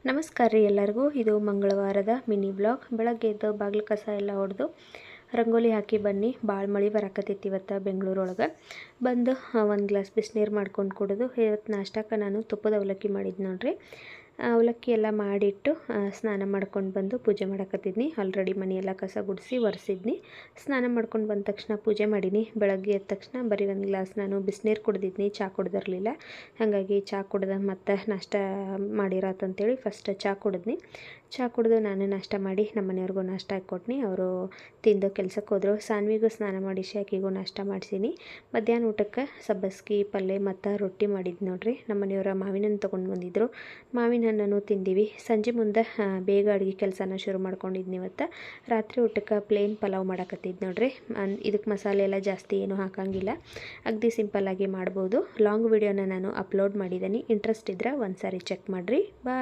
ನಮಸ್ಕಾರ ರೀ ಎಲ್ಲರಿಗೂ. ಇದು ಮಂಗಳವಾರದ ಮಿನಿ ಬ್ಲಾಗ್. ಬೆಳಗ್ಗೆ ಎದ್ದು ಬಾಗಿಲು ಕಸ ಎಲ್ಲ ಹೊಡೆದು ರಂಗೋಲಿ ಹಾಕಿ ಬನ್ನಿ. ಭಾಳ ಮಳೆ ಬರಾಕತ್ತೈತಿ ಇವತ್ತು ಬೆಂಗಳೂರೊಳಗೆ. ಬಂದು ಒಂದು ಗ್ಲಾಸ್ ಬಿಸಿನೀರು ಮಾಡ್ಕೊಂಡು ಕುಡಿದು ಇವತ್ತು ನಾಷ್ಟಕ್ಕೆ ನಾನು ತುಪ್ಪದ ಅವಲಕ್ಕಿ ಮಾಡಿದ್ದು ನೋಡ್ರಿ. ಅವಲಕ್ಕಿ ಎಲ್ಲ ಮಾಡಿಟ್ಟು ಸ್ನಾನ ಮಾಡ್ಕೊಂಡು ಬಂದು ಪೂಜೆ ಮಾಡಕತ್ತಿದ್ನಿ. ಆಲ್ರೆಡಿ ಮನೆಯೆಲ್ಲ ಕಸ ಗುಡಿಸಿ ಒರೆಸಿದ್ನಿ. ಸ್ನಾನ ಮಾಡ್ಕೊಂಡು ಬಂದ ತಕ್ಷಣ ಪೂಜೆ ಮಾಡೀನಿ. ಬೆಳಗ್ಗೆ ಎದ್ದ ತಕ್ಷಣ ಬರೀ ಒಂದು ಗ್ಲಾಸ್ ನಾನು ಬಿಸಿನೀರು ಕುಡ್ದಿದ್ನಿ, ಚಹಾ ಕುಡ್ದಿರಲಿಲ್ಲ. ಹಾಗಾಗಿ ಚಹಾ ಕುಡ್ದು ಮತ್ತು ನಾಷ್ಟ ಮಾಡಿರತ್ತಂತೇಳಿ ಫಸ್ಟ್ ಚಹಾ ಕುಡಿದ್ನಿ. ಚಹಾ ಕುಡಿದು ನಾನು ನಾಷ್ಟ ಮಾಡಿ ನಮ್ಮ ಮನೆಯವ್ರಿಗೂ ನಾಷ್ಟ ಹಾಕ್ಕೊಟ್ನಿ. ಅವರು ತಿಂದು ಕೆಲ್ಸಕ್ಕೆ ಹೋದರು. ಸಾನ್ವಿಗೂ ಸ್ನಾನ ಮಾಡಿಸಿ ಆಕಿಗೂ ನಾಷ್ಟ ಮಾಡಿಸೀನಿ. ಮಧ್ಯಾಹ್ನ ಊಟಕ್ಕೆ ಸಬ್ಬಸ್ಗಿ ಪಲ್ಯ ಮತ್ತು ರೊಟ್ಟಿ ಮಾಡಿದ್ದು ನೋಡ್ರಿ. ನಮ್ಮ ಮನೆಯವರ ಮಾವಿನ ಹಣ್ಣು ತೊಗೊಂಡು ಬಂದಿದ್ದರು. ಮಾವಿನ ಹಣ್ಣನ್ನು ತಿಂದೀವಿ. ಸಂಜೆ ಮುಂದೆ ಬೇಗ ಅಡುಗೆ ಕೆಲಸನ ಶುರು ಮಾಡ್ಕೊಂಡಿದ್ನಿ. ಇವತ್ತು ರಾತ್ರಿ ಊಟಕ್ಕೆ ಪ್ಲೇನ್ ಪಲಾವ್ ಮಾಡಕತ್ತಿದ್ದು ನೋಡ್ರಿ. ಇದಕ್ಕೆ ಮಸಾಲೆ ಎಲ್ಲ ಜಾಸ್ತಿ ಏನೂ ಹಾಕಂಗಿಲ್ಲ, ಅಗದಿ ಸಿಂಪಲ್ಲಾಗಿ ಮಾಡ್ಬೋದು. ಲಾಂಗ್ ವಿಡಿಯೋನ ನಾನು ಅಪ್ಲೋಡ್ ಮಾಡಿದ್ದೀನಿ. ಇಂಟ್ರೆಸ್ಟ್ ಇದ್ದರೆ ಒಂದು ಸಾರಿ ಚೆಕ್ ಮಾಡಿರಿ. ಬಾಯ್.